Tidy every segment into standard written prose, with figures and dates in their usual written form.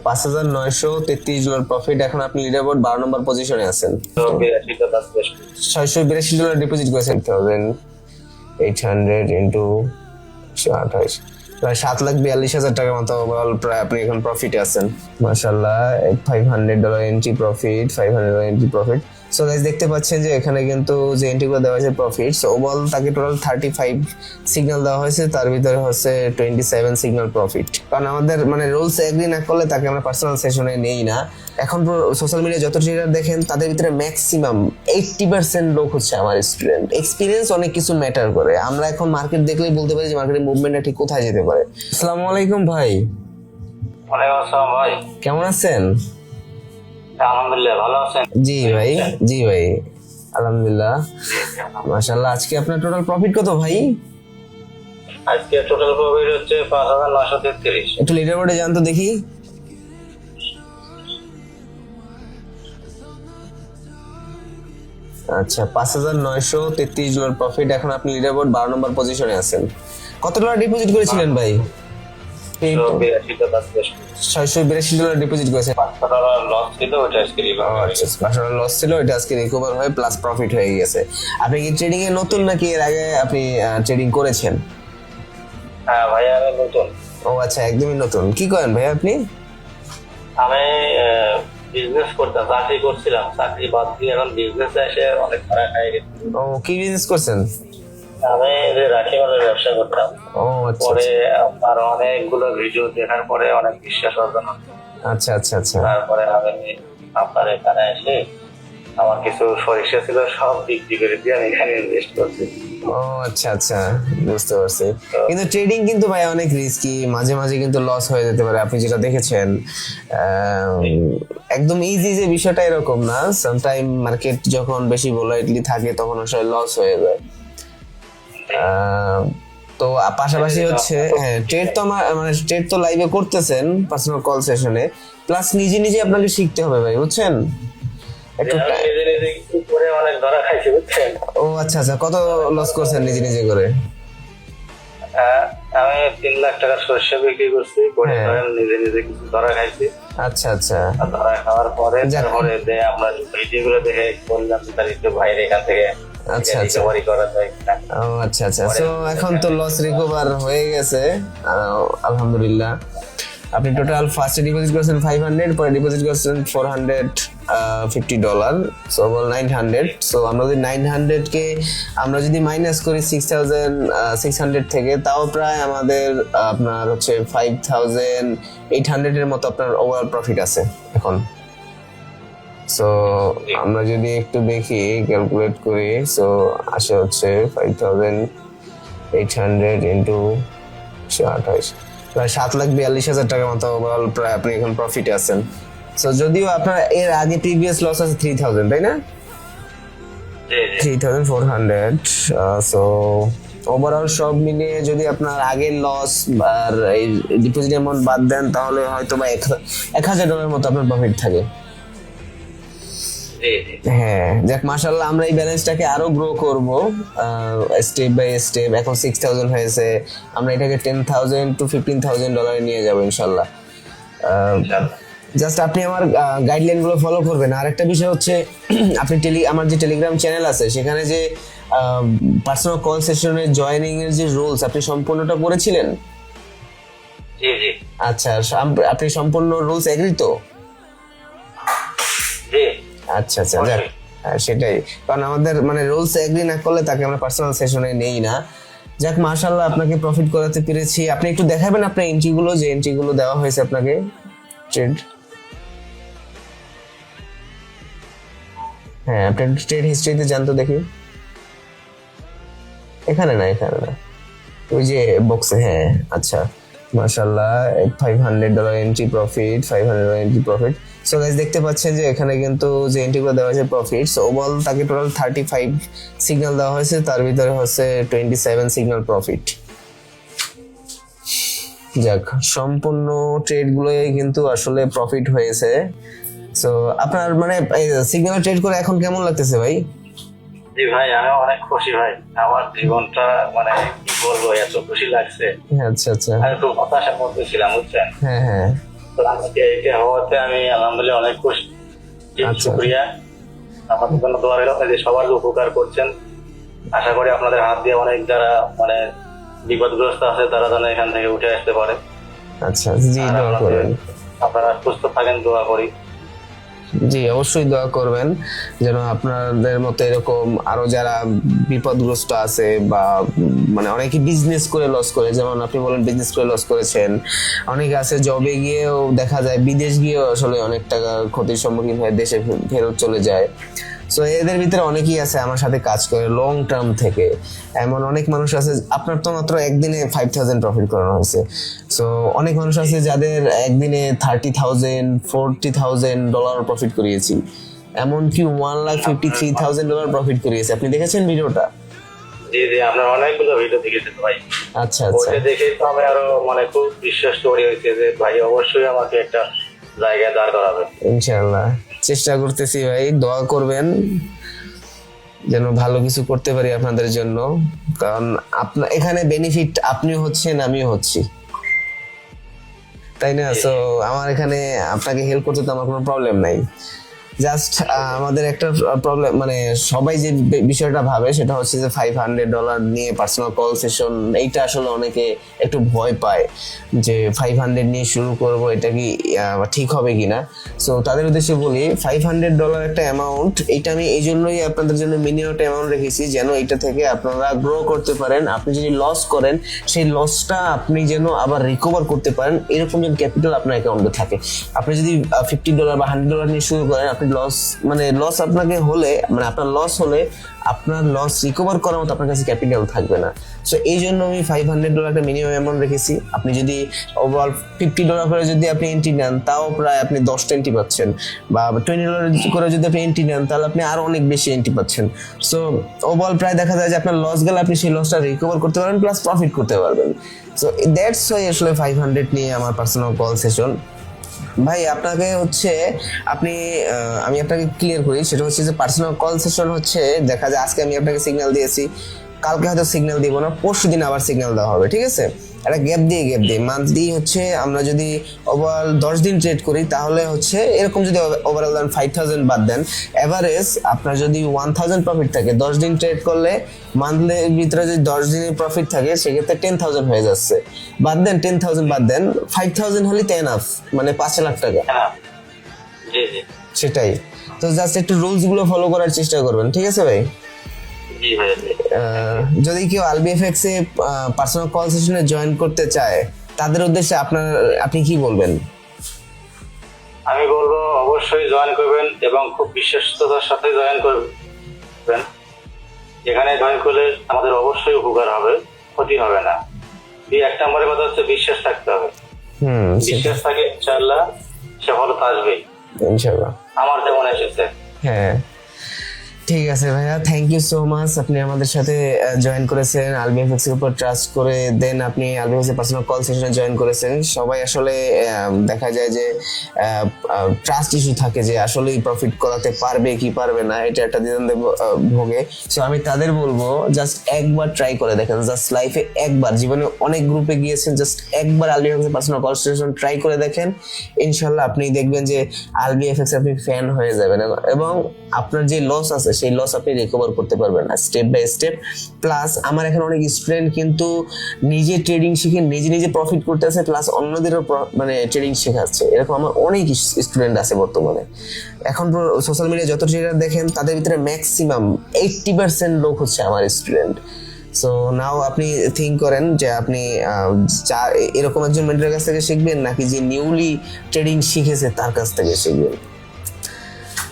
$5,933 profit. এখন আপনি leaderboard 12 নম্বর পজিশনে আছেন। $682 ডিপোজিট করেছেন। 1800 ইন্টু 28 প্রায় 7,42,000 টাকার মতো ওভারঅল প্রায় আপনি এখন প্রফিটে আছেন। মাশাআল্লাহ, $500 entry profit, $500 entry profit. So guys দেখতে পাচ্ছেন যে এখানে কিন্তু যে এন্ট্রিগুলো দেওয়া হয়েছে প্রফিট, সো ওভারঅল তাকে টোটাল 35 সিগন্যাল দেওয়া হয়েছে, তার ভিতরে হচ্ছে 27 সিগন্যাল প্রফিট। কারণ আমাদের মানে রুলস এগ্রি না করলে তাকে আমরা পার্সোনাল সেশনে নেই না। এখন সোশ্যাল মিডিয়া যত ট্রেডার দেখেন তাদের ভিতরে ম্যাক্সিমাম 80% লোক হচ্ছে আমার স্টুডেন্ট। এক্সপিরিয়েন্স অনেক কিছু ম্যাটার করে। আমরা এখন মার্কেট দেখলেই বলতে পারি যে মার্কেটের মুভমেন্টটা ঠিক কোথায় যেতে পারে। আসসালামু আলাইকুম ভাই। ওয়ালাইকুম আসসালাম ভাই, কেমন আছেন? আলহামদুলিল্লাহ, ভালো আছেন? জি ভাই, জি ভাই, আলহামদুলিল্লাহ। মাশাআল্লাহ, আজকে আপনার টোটাল প্রফিট কত ভাই? আজকে টোটাল প্রফিট হচ্ছে 5,933। একটু লিডারবোর্ডে যান তো দেখি। আচ্ছা, $5,933 প্রফিট। এখন আপনি লিডারবোর্ড 12 নম্বর পজিশনে আছেন। কত ডলার ডিপোজিট করেছিলেন ভাই? $682 ডিপোজিট করেছেন। $500 লস ছিল, ওটা আজকে রিকভার হয়েছে। আচ্ছা, $500 লস ছিল, এটা আজকে রিকভার হয়ে প্লাস প্রফিট হয়ে গেছে। আপনি কি ট্রেডিং এ নতুন নাকি এর আগে আপনি ট্রেডিং করেছেন? হ্যাঁ ভাই, আমি নতুন। ও আচ্ছা, একদমই নতুন। কি করেন ভাই আপনি? আমি বিজনেস করতাম, চাকরি করছিলাম, চাকরি বাদ দিয়ে এখন বিজনেসে এসে অনেক টাকা খাই গেছি। ও, কি বিজনেস করছেন? আমি রাখি মালের ব্যবসা করতাম। ও আচ্ছা, পরে আর অনেকগুলো ভিডিও দেখার পরে অনেক বিশ্বাস অর্জন হয়। আচ্ছা আচ্ছা আচ্ছা। তারপরে আমি আপনার এখানে এসে আমার কিছু সরিষা ছিল, সব বিক্রি করে দিয়ে আমি এখানে ইনভেস্ট করছি। ও আচ্ছা আচ্ছা, বুঝতে পারছি। কিন্তু ট্রেডিং কিন্তু ভাই অনেক রিস্কি, মাঝে মাঝে কিন্তু লস হয়ে যেতে পারে। আপনি যেটা দেখেছেন একদম ইজি যে বিষয়টা এরকম না। সামটাইম মার্কেট যখন বেশি ভোলাটিলি থাকে তখন আসলে লস হয়ে যায়। তো পাশাপাশি হচ্ছে হ্যাঁ, ট্রেড তো আমার মানে ট্রেড তো লাইভে করতেছেন পার্সোনাল কল সেশনে, প্লাস নিজে নিজে আপনাকে শিখতে হবে ভাই, বুঝছেন? একটু আমি নিজে নিজে কিছু করে অনেক ধরা খাইছি, বুঝছেন? ও আচ্ছা আচ্ছা, কত লস করছেন নিজে নিজে করে? আমি 3 লাখ টাকার সরষে বিক্রি করছি, করে ধরেন নিজে নিজে কিছু ধরা খাইছি। আচ্ছা আচ্ছা, আর ধরা খাওয়ার পরে তারপরে আপনার ভিডিও গুলো দেখে বললাম তার একটু বাইরে এখান থেকে আচ্ছা আচ্ছা, রিকভারি করা যায় কিনা। ও আচ্ছা আচ্ছা। সো এখন তো লস রিকভার হয়ে গেছে, আলহামদুলিল্লাহ। আপনি টোটাল ফার্স্টে ডিপোজিট করেছেন 500, পরে ডিপোজিট করেছেন $450, সো বল 900। সো আমরা যদি 900 কে আমরা যদি মাইনাস করি 6,600 থেকে, তাও প্রায় আমাদের আপনার হচ্ছে 5,800 এর মতো আপনার ওভারঅল প্রফিট আছে এখন। সো আমরা যদি একটু দেখি ক্যালকুলেট করি, সো আসে হচ্ছে 5,800 ইন্টু 28 প্রায় 7,42,000 টাকার মতো ওভারঅল প্রায় আপনি এখন প্রফিটে আছেন। সো যদিও আপনার এর আগে প্রিভিয়াস লস আছে 3,000, তাই না? 3,400। সো ওভারঅল সব মিলিয়ে যদি আপনার আগের লস আর এই ডিপোজিট অ্যামাউন্ট বাদ দেন তাহলে হয়তো বা $1,000 মতো আপনার প্রফিট থাকে। হ্যাঁ, যাক মাশাআল্লাহ, আমরা এই ব্যালেন্সটাকে আরো গ্রো করব স্টেপ বাই স্টেপ। এখন 6,000 হয়েছে, আমরা এটাকে $10,000 to $15,000 নিয়ে যাব ইনশাআল্লাহ। জাস্ট আপনি আমার গাইডলাইন গুলো ফলো করবেন। আর একটা বিষয় হচ্ছে আপনি আমার যে টেলিগ্রাম চ্যানেল আছে সেখানে যে পার্সোনাল কল সেশনে জয়েনিং এর যে রুলস আপনি সম্পূর্ণটা পড়েছিলেন? জি জি। আচ্ছা, আপনি সম্পূর্ণ রুলস এগ্রি তো? জি। আচ্ছা আচ্ছা, যাক সেটাই। কারণ আমাদের মানে রুলস এগ্রি না করলে তাকে আমরা পার্সোনাল সেশনে নেই না। যাক মাশাআল্লাহ, আপনাকে প্রফিট করাতে পেরেছি। আপনি একটু দেখাবেন আপনার এন্ট্রিগুলো, যে এন্ট্রিগুলো দেওয়া হয়েছে আপনাকে ট্রেড। হ্যাঁ, আপনি ট্রেড হিস্ট্রিতে যান তো দেখি। এখানে না, এখানে না, ওই যে বক্সে। হ্যাঁ আচ্ছা, মাশাআল্লাহ, $500 entry profit, $500 entry profit. So guys দেখতে পাচ্ছেন যে এখানে কিন্তু যে এন্ট্রিগুলো দেওয়া হয়েছে প্রফিট, সো ওভারঅল তাকে টোটাল 35 সিগন্যাল দেওয়া হয়েছে, তার ভিতরে হচ্ছে 27 সিগন্যাল প্রফিট। যাক, সম্পূর্ণ ট্রেড গুলোই কিন্তু আসলে প্রফিট হয়েছে। সো আপনার মানে সিগন্যাল ট্রেড করে এখন কেমন লাগতেছে ভাই? জি ভাই, আমি অনেক খুশি ভাই। আমার জীবনটা মানে কি বলবো, এত খুশি লাগছে। আচ্ছা আচ্ছা, আমি তো হতাশার মধ্যে ছিলাম, বুঝছেন? হ্যাঁ হ্যাঁ। তো আজকে এটা হওয়াতে আমি আলহামদুলিল্লাহ অনেক খুশি। আচ্ছা। শুক্রিয়া, আপনাদের জন্য দোয়া রইল যে সবার উপকার করছেন। আশা করি আপনাদের হাত দিয়ে অনেক যারা মানে বিপদগ্রস্ত আছে তারা যেন এখান থেকে উঠে আসতে পারে। আচ্ছা, জি দোয়া করবেন। আপনারা সুস্থ থাকেন, দোয়া করি। জি অবশ্যই দোয়া করবেন যেন আপনাদের মতো এরকম আরো যারা বিপদগ্রস্ত আছে বা মানে অনেকে বিজনেস করে লস করে, যেমন আপনি বলেন বিজনেস করে লস করেছেন, অনেকে আছে জবে গিয়েও দেখা যায় বিদেশ গিয়েও আসলে অনেক টাকা ক্ষতির সম্মুখীন হয়ে দেশে ফেরত চলে যায়। সো এদের ভিতরে অনেকেই আছে আমার সাথে কাজ করে লং টার্ম থেকে। এমন অনেক মানুষ আছে, আপনার তো মাত্র একদিনে 5,000 প্রফিট করানো হয়েছে। সো অনেক মানুষ আছে যাদের একদিনে 30,000 $40,000 প্রফিট করিয়েছি, এমনকি $1,53,000 প্রফিট করিয়েছে। আপনি দেখেছেন ভিডিওটা? জি জি, আপনার অনেকগুলো ভিডিও দেখেছেন ভাই। আচ্ছা আচ্ছা, ওইটা দেখে তো আমি আরো মানে খুব বিশ্বাস তৈরি হয়েছে যে ভাই অবশ্যই আমাকে একটা জায়গায় দাঁড় করাবে। ইনশাআল্লাহ চেষ্টা করতেছি ভাই, দোয়া করবেন যেন ভালো কিছু করতে পারি আপনাদের জন্য, কারণ আপনার এখানে বেনিফিট আপনিও হচ্ছেন আমিও হচ্ছি, তাই না? সো আমার এখানে আপনাকে হেল্প করতে তো আমার কোনো প্রবলেম নাই। জাস্ট আমাদের একটা প্রবলেম মানে সবাই যে বিষয়টা ভাবে সেটা হচ্ছে যে $500 নিয়ে পার্সোনাল কল সেশন, এইটা আসলে অনেকে একটু ভয় পায় যে 500 নিয়ে শুরু করব, এটা কি ঠিক হবে কিনা। সো তাদের উদ্দেশ্যে বলি $500 একটা অ্যামাউন্ট, এইটা আমি এই জন্যই আপনাদের জন্য মিনিমাম একটা অ্যামাউন্ট রেখেছি যেন এটা থেকে আপনারা গ্রো করতে পারেন। আপনি যদি লস করেন সেই লসটা আপনি যেন আবার রিকভার করতে পারেন, এরকম যেন ক্যাপিটাল আপনার অ্যাকাউন্টে থাকে। আপনি যদি $50 বা $100 নিয়ে শুরু করেন, আপনি লস মানে লস আপনাকে হলে মানে আপনার লস হলে আপনার লস রিকভার করার মতো আপনার কাছে ক্যাপিটাল থাকবে না। সো এই জন্য আমি $500 একটা মিনিমাম অ্যামাউন্ট রেখেছি। আপনি যদি ওভারঅল $50 করে যদি আপনি এন্ট্রি নেন তাও প্রায় আপনি 10টা এন্ট্রি পাচ্ছেন, বা $20 করে যদি আপনি এন্ট্রি নেন তাহলে আপনি আরো অনেক বেশি এন্ট্রি পাচ্ছেন। সো ওভারঅল প্রায় দেখা যায় যে আপনার লস গেলে আপনি সেই লসটা রিকভার করতে পারবেন প্লাস প্রফিট করতে পারবেন। সো দ্যাটস ওয়াই আসলে 500 নিয়ে আমার পার্সোনাল কল সেশন। ভাই আপনাকে হচ্ছে আপনি আমি আপনাকে ক্লিয়ার করি, সেটা হচ্ছে যে পার্সোনাল কল সেশন হচ্ছে দেখা যায় আজকে আমি আপনাকে সিগন্যাল দিয়েছি, কালকে হয়তো সিগন্যাল দিব না, পরশু দিন আবার সিগন্যাল দেওয়া হবে, ঠিক আছে? একটা গ্যাপ দিয়ে মান্থলি হচ্ছে আমরা যদি ওভারঅল 10 দিন ট্রেড করি তাহলে হচ্ছে এরকম, যদি ওভারঅল দেন 5,000 বাদ দেন, এভারেজ আপনার যদি 1,000 প্রফিট থাকে 10 দিন ট্রেড করলে, মান্থলির ভিতরে যদি 10 দিনের প্রফিট থাকে সেক্ষেত্রে 10,000 হয়ে যাচ্ছে। বাদ দেন 10,000 বাদ দেন, 5,000 হলে এনাফ, মানে 5 লাখ টাকা। হ্যাঁ, জি জি সেটাই তো, জাস্ট একটু রুলস গুলো ফলো করার চেষ্টা করবেন, ঠিক আছে ভাই? জি ভাই। যদি কেউ আলবিএফএক্স এ পার্সোনাল কল সেশনে জয়েন করতে চায় তাদের উদ্দেশ্যে আপনি কি বলবেন? আমি বলবো অবশ্যই জয়েন করবেন এবং খুব বিশ্বস্ততার সাথে জয়েন করবেন। এখানে জয়েন করলে আমাদের অবশ্যই উপকার হবে, ক্ষতি হবে না। এক নম্বরের কথা হচ্ছে বিশ্বাস থাকতে হবে। বিশ্বাস থাকে ইনশাআল্লাহ সফলতা আসবেই, ইনশাআল্লাহ। আমার যেমন এসেছে। হ্যাঁ ঠিক আছে ভাইয়া, থ্যাংক ইউ সো মাচ। আপনি আমাদের সাথে জয়েন করেছেন আলবিএফএক্স এর উপর ট্রাস্ট করে, দেন আপনি আলবিএফএক্স এর পার্সোনাল কল সেশনে জয়েন করেছেন। সবাই আসলে দেখা যায় যে ট্রাস্ট ইস্যু থাকে যে আসলে প্রফিট করাতে পারবে কি পারবে না, এটা একটা দ্বিধাদ্বন্দ্বে ভোগে। সো আমি তাদের বলবো জাস্ট একবার ট্রাই করে দেখেন, জাস্ট লাইফে একবার, জীবনে অনেক গ্রুপে গিয়েছেন, জাস্ট একবার আলবিএফএক্স এর পার্সোনাল কল সেশন ট্রাই করে দেখেন, ইনশাআল্লাহ আপনি দেখবেন যে আলবিএফএক্স আপনি ফ্যান হয়ে যাবেন এবং আপনার যে লস আছে সেই লস আপনি রিকভার করতে পারবেন স্টেপ বাই স্টেপ। প্লাস আমার এখানে অনেক স্টুডেন্ট কিন্তু নিজে ট্রেডিং শিখে নিজে নিজে প্রফিট করতেছে, প্লাস অন্যদেরও মানে ট্রেডিং শেখাচ্ছে। এরকম আমার অনেক স্টুডেন্ট আছে বর্তমানে। এখন সোশ্যাল মিডিয়ায় যত ট্রেডার দেখেন তাদের ভিতরে ম্যাক্সিমাম 80% লোক হচ্ছে আমার স্টুডেন্ট। সো নাও আপনি থিঙ্ক করেন যে আপনি এরকম একজন মেন্টরের কাছ থেকে শিখবেন নাকি যে নিউলি ট্রেডিং শিখেছে তার কাছ থেকে শিখবেন।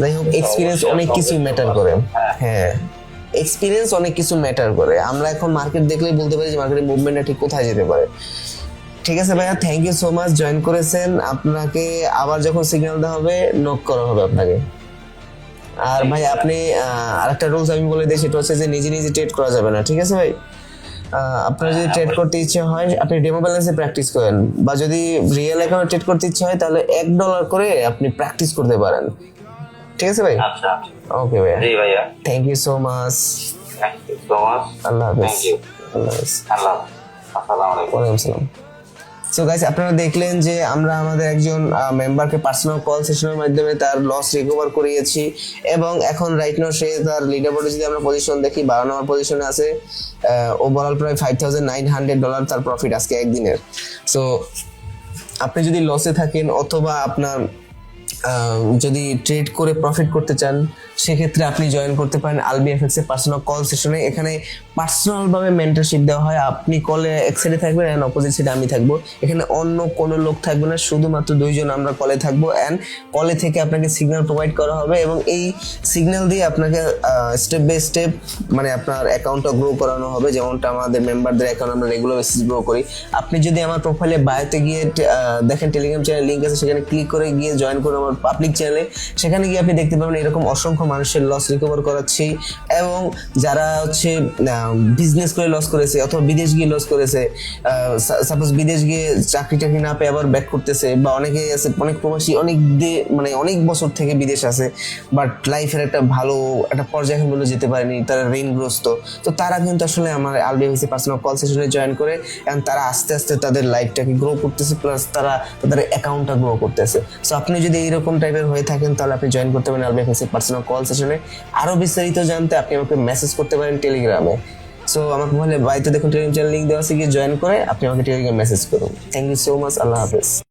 যাই হোক, এক্সপিরিয়েন্স অনেক কিছু ম্যাটার করে। হ্যাঁ, এক্সপিরিয়েন্স অনেক কিছু ম্যাটার করে। আমরা এখন মার্কেট দেখলেই বলতে পারি যে মার্কেটের মুভমেন্টটা ঠিক কোথায় যেতে পারে। ঠিক আছে ভাইয়া, thank you so much join করেছেন। আপনাকে আবার যখন সিগন্যাল দেওয়া হবে নক করা হবে আপনাকে। আর ভাই আপনি আরেকটা রুলস আমি বলে দিই, সেটা হচ্ছে যে নিজে নিজে ট্রেড করা যাবে না, ঠিক আছে ভাই? আপনার যদি ট্রেড করতে ইচ্ছে হয় আপনি ডেমো ব্যালেন্সে প্র্যাকটিস করেন, বা যদি রিয়েল অ্যাকাউন্টে ট্রেড করতে ইচ্ছে হয় তাহলে $1 করে আপনি প্র্যাকটিস করতে পারেন, ঠিক আছে ভাই? আচ্ছা ওকে ভাইয়া, জি ভাইয়া, thank you so much. Thank you so much. আল্লাহ হাফেজ। Thank you. আল্লাহ হাফেজ। আল্লাহ, আসসালামু আলাইকুম। ওয়ালাইকুম আসসালাম। সো গাইস, আপনারা দেখলেন যে আমরা আমাদের একজন মেম্বারকে পার্সোনাল কল সেশনের মাধ্যমে তার লস রিকভার করিয়েছি, এবং এখন রাইট নাও সে তার লিডার বোর্ডে যদি আমরা পজিশন দেখি 12 নম্বর পজিশনে আছে। ওভারঅল প্রায় $5,900 তার প্রফিট আজকে একদিনের। সো আপনি যদি লসে থাকেন অথবা আপনার যদি ট্রেড করে প্রফিট করতে চান, সেক্ষেত্রে আপনি জয়েন করতে পারেন আলবিএফএক্স এর পার্সোনাল কল সেশনে। এখানে পার্সোনাল ভাবে মেন্টরশিপ দেওয়া হয়। আপনি কলে এক সাইডে থাকবেন এন্ড অপোজিট সাইডে আমি থাকবো। এখানে অন্য কোনো লোক থাকবে না, শুধুমাত্র 2 জন আমরা কলে থাকবো, এন্ড কলে থেকে আপনাকে সিগন্যাল প্রোভাইড করা হবে, এবং এই সিগন্যাল দিয়ে আপনাকে স্টেপ বাই স্টেপ মানে আপনার অ্যাকাউন্টটা গ্রো করানো হবে, যেমনটা আমাদের মেম্বারদের অ্যাকাউন্ট আমরা রেগুলার বেসিস গ্রো করি। আপনি যদি আমার প্রোফাইলে বায়োতে গিয়ে দেখেন টেলিগ্রাম চ্যানেল লিঙ্ক আছে, সেখানে ক্লিক করে গিয়ে জয়েন করুন আমার পাবলিক চ্যানেলে। সেখানে গিয়ে আপনি দেখতে পাবেন এরকম অসংখ্য মানুষের লস রিকভার করাচ্ছি, এবং যারা হচ্ছে বিজনেস করে লস করেছে অথবা বিদেশ গিয়ে লস করেছে, সাপোজ বিদেশ গিয়ে চাকরি টাকরি না পেয়ে আবার ব্যাক করতেছে, বা অনেকে আছে অনেক প্রবাসী মানে অনেক বছর থেকে বিদেশ আছে, বাট লাইফের একটা ভালো একটা পর্যায়ে এখন পর্যন্ত যেতে পারেনি, তারা ঋণগ্রস্ত। তো তারা কিন্তু আসলে আমার আলবিএফএক্স পার্সোনাল কল সেশনে জয়েন করে, এবং তারা আস্তে আস্তে তাদের লাইফটাকে গ্রো করতেছে, প্লাস তারা তাদের অ্যাকাউন্টটা গ্রো করতেছে। সো আপনি যদি এইরকম টাইপের হয়ে থাকেন তাহলে আপনি জয়েন করতে পারেন আলবিএফএক্স পার্সোনাল কল সেশনে। আরো বিস্তারিত জানতে আপনি আমাকে মেসেজ করতে পারেন টেলিগ্রামে। সো আমার মোবাইলে বাড়িতে দেখুন টেলিগ্রাম চ্যানেল লিঙ্ক দেওয়া আছে, গিয়ে জয়েন করে আপনি আমাকে টেলিগ্রাম মেসেজ করুন। Thank you so much. আল্লাহ হাফেজ।